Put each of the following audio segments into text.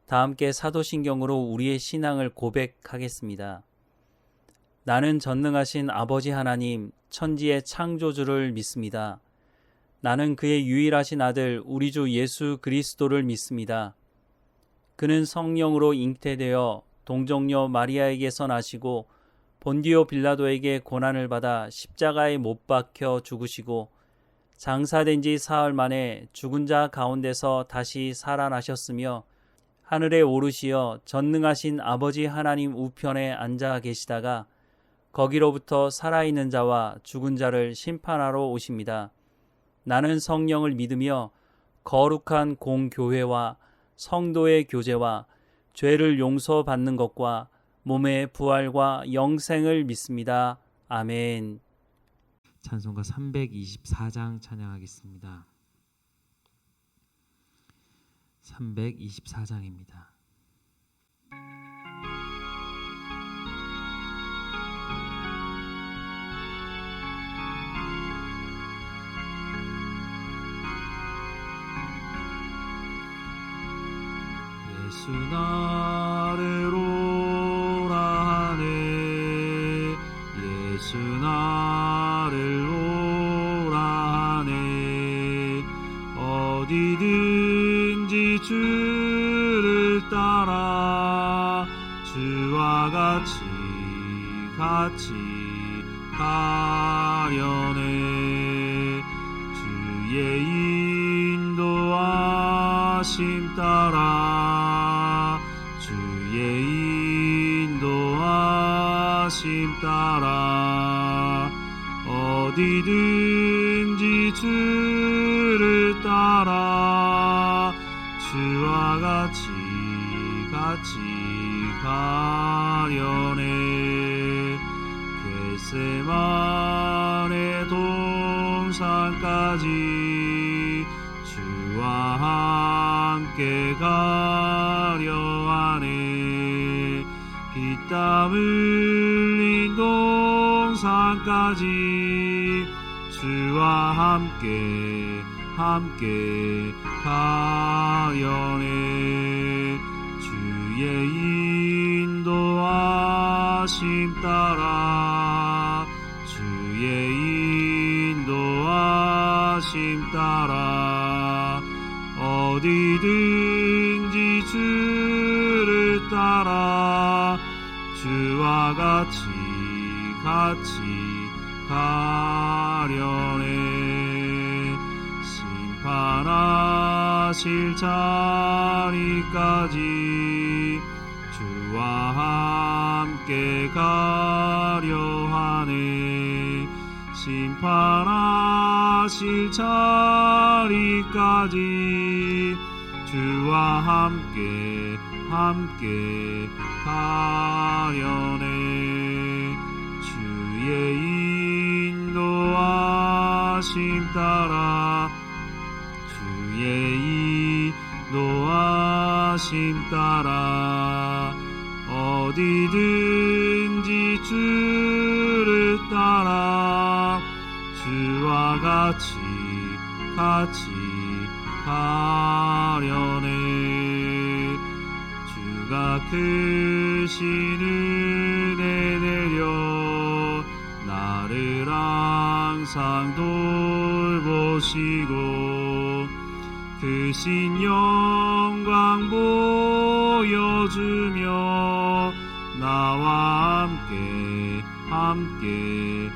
다 함께 사도신경으로 우리의 신앙을 고백하겠습니다. 나는 전능하신 아버지 하나님, 천지의 창조주를 믿습니다. 나는 그의 유일하신 아들 우리 주 예수 그리스도를 믿습니다. 그는 성령으로 잉태되어 동정녀 마리아에게서 나시고 본디오 빌라도에게 고난을 받아 십자가에 못 박혀 죽으시고 장사된 지 사흘 만에 죽은 자 가운데서 다시 살아나셨으며 하늘에 오르시어 전능하신 아버지 하나님 우편에 앉아 계시다가 거기로부터 살아있는 자와 죽은 자를 심판하러 오십니다. 나는 성령을 믿으며 거룩한 공교회와 성도의 교제와 죄를 용서받는 것과 몸의 부활과 영생을 믿습니다. 아멘. 찬송가 324장 찬양하겠습니다. 324장입니다. 예수 나를 오라 하네 예수 나를 오라 하네 어디든지 주를 따라 주와 같이 가려네 주의 인도하심 따라 주의 인도하심 따라 어디든지 주를 따라 주와 같이 가려네 겟세마네 동산까지 주와 함께 가려 하네 피땀 흘린 동산까지 주와 함께 가려네 주의 인도하심 따라 주의 인도하심 따라 어디든지 주를 따라 주와 같이 가려네 심판하실 자리까지 주와 함께 가려 하네 심판하실 자리까지 주와 함께 가려네 주의 인도하심 따라 주의 인도하심 따라 어디든지 주를 따라 주와 같이 가려네 주가 크신 은혜 내려 나를 항상 돌보시고 크신 영광 보여주며 나와 함께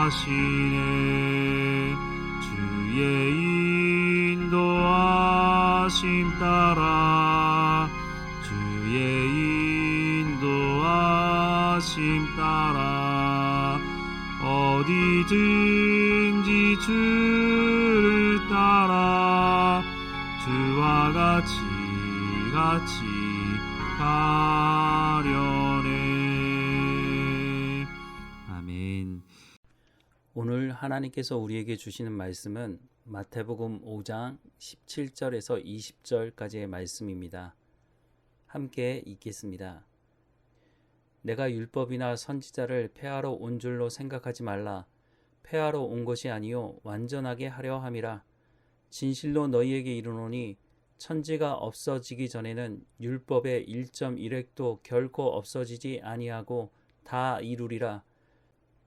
가시네 주의 인도하심 따라 주의 인도하심 따라 어디든지 주를 따라 주와 같이 가려네. 아멘. 오늘 하나님께서 우리에게 주시는 말씀은 마태복음 5장 17절에서 20절까지의 말씀입니다. 함께 읽겠습니다. 내가 율법이나 선지자를 폐하러 온 줄로 생각하지 말라. 폐하러 온 것이 아니요 완전하게 하려 함이라. 진실로 너희에게 이르노니 천지가 없어지기 전에는 율법의 1.1획도 결코 없어지지 아니하고 다 이루리라.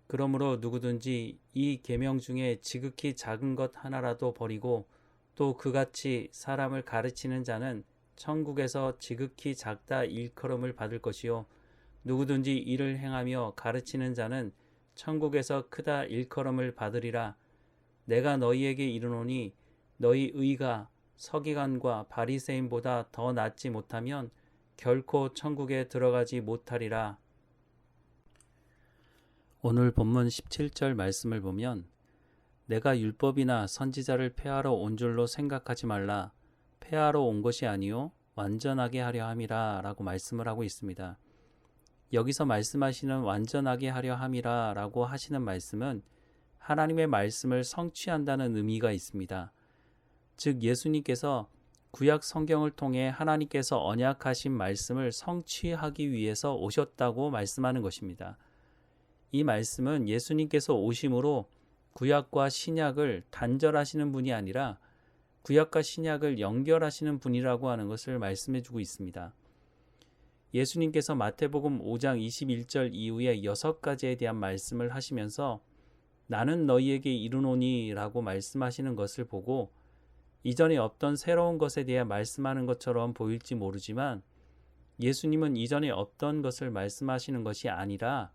그러므로 누구든지 이 계명 중에 지극히 작은 것 하나라도 버리고 또 그같이 사람을 가르치는 자는 천국에서 지극히 작다 일컬음을 받을 것이요 누구든지 이를 행하며 가르치는 자는 천국에서 크다 일컬음을 받으리라. 내가 너희에게 이르노니 너희 의가 서기관과 바리새인보다 더 낫지 못하면 결코 천국에 들어가지 못하리라. 오늘 본문 17절 말씀을 보면 내가 율법이나 선지자를 폐하러 온 줄로 생각하지 말라. 폐하러 온 것이 아니요 완전하게 하려 함이라 라고 말씀을 하고 있습니다. 여기서 말씀하시는 완전하게 하려 함이라 라고 하시는 말씀은 하나님의 말씀을 성취한다는 의미가 있습니다. 즉 예수님께서 구약 성경을 통해 하나님께서 언약하신 말씀을 성취하기 위해서 오셨다고 말씀하는 것입니다. 이 말씀은 예수님께서 오심으로 구약과 신약을 단절하시는 분이 아니라 구약과 신약을 연결하시는 분이라고 하는 것을 말씀해 주고 있습니다. 예수님께서 마태복음 5장 21절 이후에 6가지에 대한 말씀을 하시면서 나는 너희에게 이르노니 라고 말씀하시는 것을 보고 이전에 없던 새로운 것에 대해 말씀하는 것처럼 보일지 모르지만 예수님은 이전에 없던 것을 말씀하시는 것이 아니라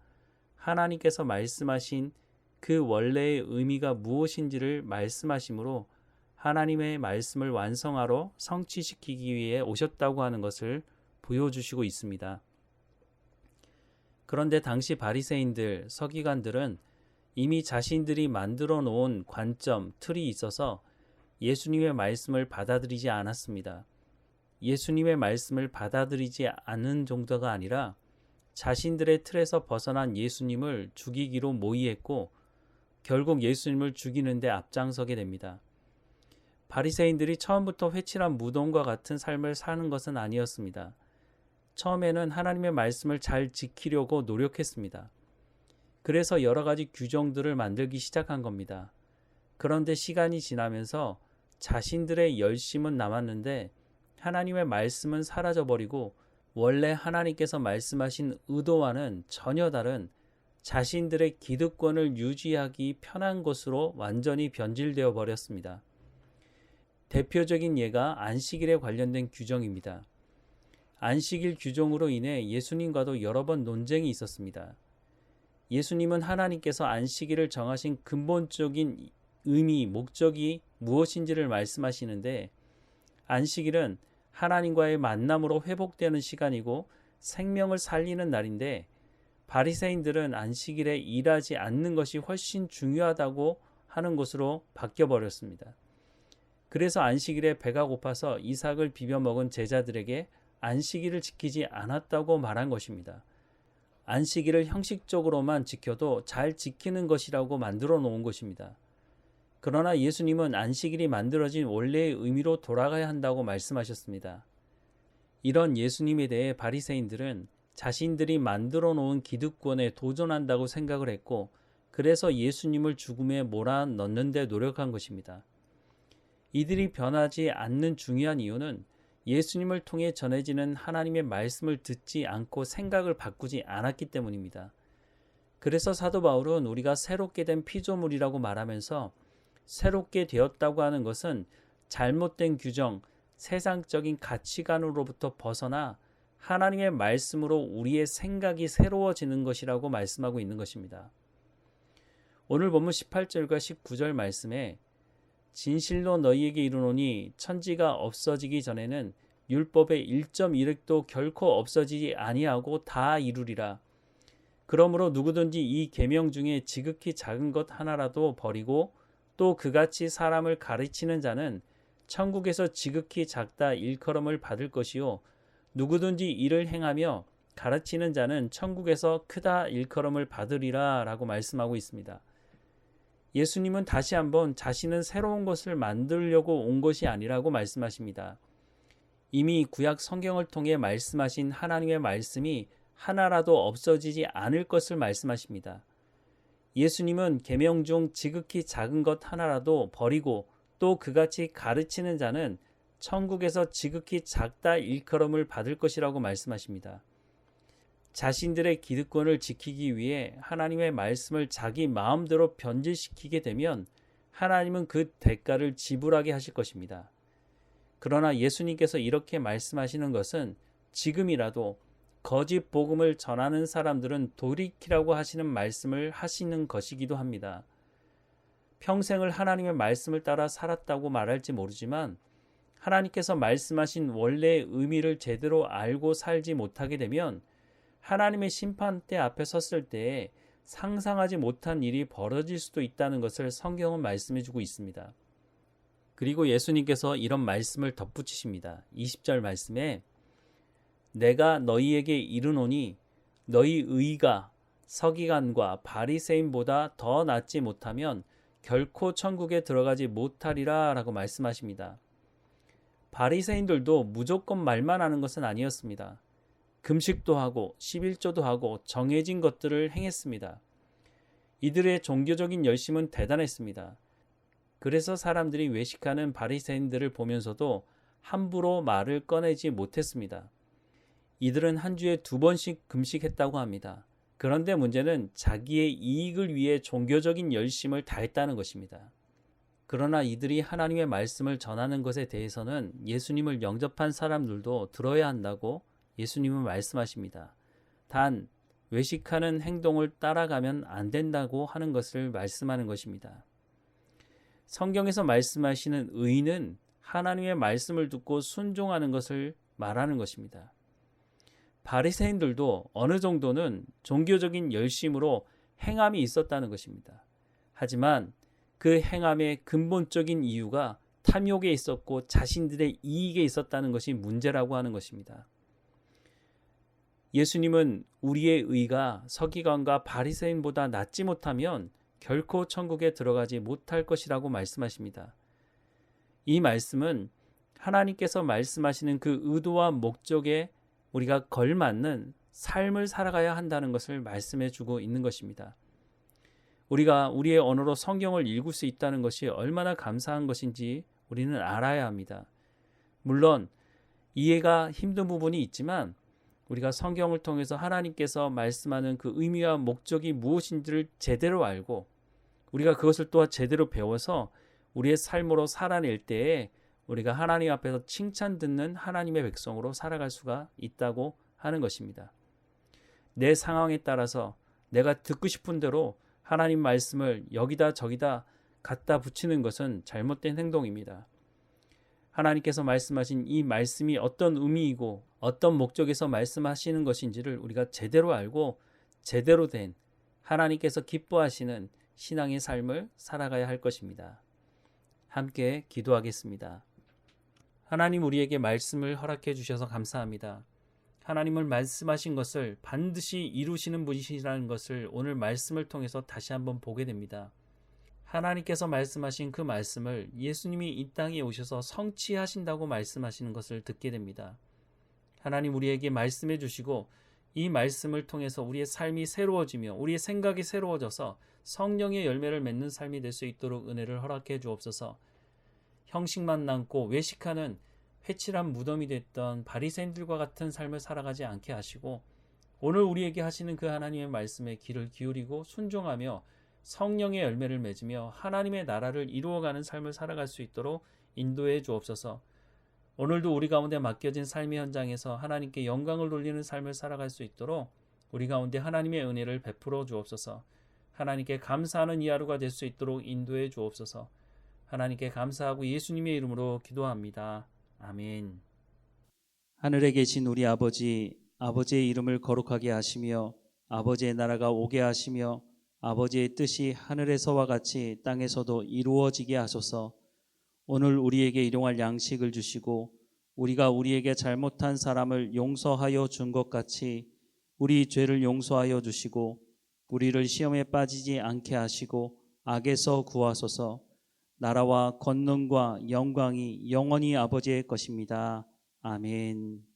하나님께서 말씀하신 그 원래의 의미가 무엇인지를 말씀하시므로 하나님의 말씀을 완성하러 성취시키기 위해 오셨다고 하는 것을 보여주시고 있습니다. 그런데 당시 바리새인들, 서기관들은 이미 자신들이 만들어 놓은 관점, 틀이 있어서 예수님의 말씀을 받아들이지 않았습니다. 예수님의 말씀을 받아들이지 않은 정도가 아니라 자신들의 틀에서 벗어난 예수님을 죽이기로 모의했고 결국 예수님을 죽이는데 앞장서게 됩니다. 바리새인들이 처음부터 회칠한 무덤과 같은 삶을 사는 것은 아니었습니다. 처음에는 하나님의 말씀을 잘 지키려고 노력했습니다. 그래서 여러 가지 규정들을 만들기 시작한 겁니다. 그런데 시간이 지나면서 자신들의 열심은 남았는데 하나님의 말씀은 사라져버리고 원래 하나님께서 말씀하신 의도와는 전혀 다른 자신들의 기득권을 유지하기 편한 것으로 완전히 변질되어 버렸습니다. 대표적인 예가 안식일에 관련된 규정입니다. 안식일 규정으로 인해 예수님과도 여러 번 논쟁이 있었습니다. 예수님은 하나님께서 안식일을 정하신 근본적인 의미, 목적이 무엇인지를 말씀하시는데 안식일은 하나님과의 만남으로 회복되는 시간이고 생명을 살리는 날인데 바리새인들은 안식일에 일하지 않는 것이 훨씬 중요하다고 하는 것으로 바뀌어버렸습니다. 그래서 안식일에 배가 고파서 이삭을 비벼 먹은 제자들에게 안식일을 지키지 않았다고 말한 것입니다. 안식일을 형식적으로만 지켜도 잘 지키는 것이라고 만들어 놓은 것입니다. 그러나 예수님은 안식일이 만들어진 원래의 의미로 돌아가야 한다고 말씀하셨습니다. 이런 예수님에 대해 바리새인들은 자신들이 만들어 놓은 기득권에 도전한다고 생각을 했고 그래서 예수님을 죽음에 몰아넣는 데 노력한 것입니다. 이들이 변하지 않는 중요한 이유는 예수님을 통해 전해지는 하나님의 말씀을 듣지 않고 생각을 바꾸지 않았기 때문입니다. 그래서 사도 바울은 우리가 새롭게 된 피조물이라고 말하면서 새롭게 되었다고 하는 것은 잘못된 규정, 세상적인 가치관으로부터 벗어나 하나님의 말씀으로 우리의 생각이 새로워지는 것이라고 말씀하고 있는 것입니다. 오늘 본문 18절과 19절 말씀에 진실로 너희에게 이르노니 천지가 없어지기 전에는 율법의 1.1획도 결코 없어지지 아니하고 다 이루리라. 그러므로 누구든지 이 계명 중에 지극히 작은 것 하나라도 버리고 또 그같이 사람을 가르치는 자는 천국에서 지극히 작다 일컬음을 받을 것이요 누구든지 이를 행하며 가르치는 자는 천국에서 크다 일컬음을 받으리라 라고 말씀하고 있습니다. 예수님은 다시 한번 자신은 새로운 것을 만들려고 온 것이 아니라고 말씀하십니다. 이미 구약 성경을 통해 말씀하신 하나님의 말씀이 하나라도 없어지지 않을 것을 말씀하십니다. 예수님은 계명 중 지극히 작은 것 하나라도 버리고 또 그같이 가르치는 자는 천국에서 지극히 작다 일컬음을 받을 것이라고 말씀하십니다. 자신들의 기득권을 지키기 위해 하나님의 말씀을 자기 마음대로 변질시키게 되면 하나님은 그 대가를 지불하게 하실 것입니다. 그러나 예수님께서 이렇게 말씀하시는 것은 지금이라도 거짓 복음을 전하는 사람들은 돌이키라고 하시는 말씀을 하시는 것이기도 합니다. 평생을 하나님의 말씀을 따라 살았다고 말할지 모르지만 하나님께서 말씀하신 원래의 의미를 제대로 알고 살지 못하게 되면 하나님의 심판대 앞에 섰을 때에 상상하지 못한 일이 벌어질 수도 있다는 것을 성경은 말씀해 주고 있습니다. 그리고 예수님께서 이런 말씀을 덧붙이십니다. 20절 말씀에 내가 너희에게 이르노니 너희 의가 서기관과 바리새인보다 더 낫지 못하면 결코 천국에 들어가지 못하리라 라고 말씀하십니다. 바리새인들도 무조건 말만 하는 것은 아니었습니다. 금식도 하고 11조도 하고 정해진 것들을 행했습니다. 이들의 종교적인 열심은 대단했습니다. 그래서 사람들이 외식하는 바리새인들을 보면서도 함부로 말을 꺼내지 못했습니다. 이들은 한 주에 2번씩 금식했다고 합니다. 그런데 문제는 자기의 이익을 위해 종교적인 열심을 다했다는 것입니다. 그러나 이들이 하나님의 말씀을 전하는 것에 대해서는 예수님을 영접한 사람들도 들어야 한다고 예수님은 말씀하십니다. 단 외식하는 행동을 따라가면 안 된다고 하는 것을 말씀하는 것입니다. 성경에서 말씀하시는 의는 하나님의 말씀을 듣고 순종하는 것을 말하는 것입니다. 바리새인들도 어느 정도는 종교적인 열심으로 행함이 있었다는 것입니다. 하지만 그 행함의 근본적인 이유가 탐욕에 있었고 자신들의 이익에 있었다는 것이 문제라고 하는 것입니다. 예수님은 우리의 의가 서기관과 바리새인보다 낫지 못하면 결코 천국에 들어가지 못할 것이라고 말씀하십니다. 이 말씀은 하나님께서 말씀하시는 그 의도와 목적에 우리가 걸맞는 삶을 살아가야 한다는 것을 말씀해 주고 있는 것입니다. 우리가 우리의 언어로 성경을 읽을 수 있다는 것이 얼마나 감사한 것인지 우리는 알아야 합니다. 물론 이해가 힘든 부분이 있지만 우리가 성경을 통해서 하나님께서 말씀하는 그 의미와 목적이 무엇인지를 제대로 알고 우리가 그것을 또한 제대로 배워서 우리의 삶으로 살아낼 때에 우리가 하나님 앞에서 칭찬 듣는 하나님의 백성으로 살아갈 수가 있다고 하는 것입니다. 내 상황에 따라서 내가 듣고 싶은 대로 하나님 말씀을 여기다 저기다 갖다 붙이는 것은 잘못된 행동입니다. 하나님께서 말씀하신 이 말씀이 어떤 의미이고 어떤 목적에서 말씀하시는 것인지를 우리가 제대로 알고 제대로 된 하나님께서 기뻐하시는 신앙의 삶을 살아가야 할 것입니다. 함께 기도하겠습니다. 하나님, 우리에게 말씀을 허락해 주셔서 감사합니다. 하나님을 말씀하신 것을 반드시 이루시는 분이시라는 것을 오늘 말씀을 통해서 다시 한번 보게 됩니다. 하나님께서 말씀하신 그 말씀을 예수님이 이 땅에 오셔서 성취하신다고 말씀하시는 것을 듣게 됩니다. 하나님, 우리에게 말씀해 주시고 이 말씀을 통해서 우리의 삶이 새로워지며 우리의 생각이 새로워져서 성령의 열매를 맺는 삶이 될 수 있도록 은혜를 허락해 주옵소서. 형식만 남고 외식하는 회칠한 무덤이 됐던 바리새인들과 같은 삶을 살아가지 않게 하시고 오늘 우리에게 하시는 그 하나님의 말씀에 귀를 기울이고 순종하며 성령의 열매를 맺으며 하나님의 나라를 이루어가는 삶을 살아갈 수 있도록 인도해 주옵소서. 오늘도 우리 가운데 맡겨진 삶의 현장에서 하나님께 영광을 돌리는 삶을 살아갈 수 있도록 우리 가운데 하나님의 은혜를 베풀어 주옵소서. 하나님께 감사하는 이 하루가 될 수 있도록 인도해 주옵소서. 하나님께 감사하고 예수님의 이름으로 기도합니다. 아멘. 하늘에 계신 우리 아버지, 아버지의 이름을 거룩하게 하시며 아버지의 나라가 오게 하시며 아버지의 뜻이 하늘에서와 같이 땅에서도 이루어지게 하소서. 오늘 우리에게 일용할 양식을 주시고 우리가 우리에게 잘못한 사람을 용서하여 준 것 같이 우리 죄를 용서하여 주시고 우리를 시험에 빠지지 않게 하시고 악에서 구하소서. 나라와 권능과 영광이 영원히 아버지의 것입니다. 아멘.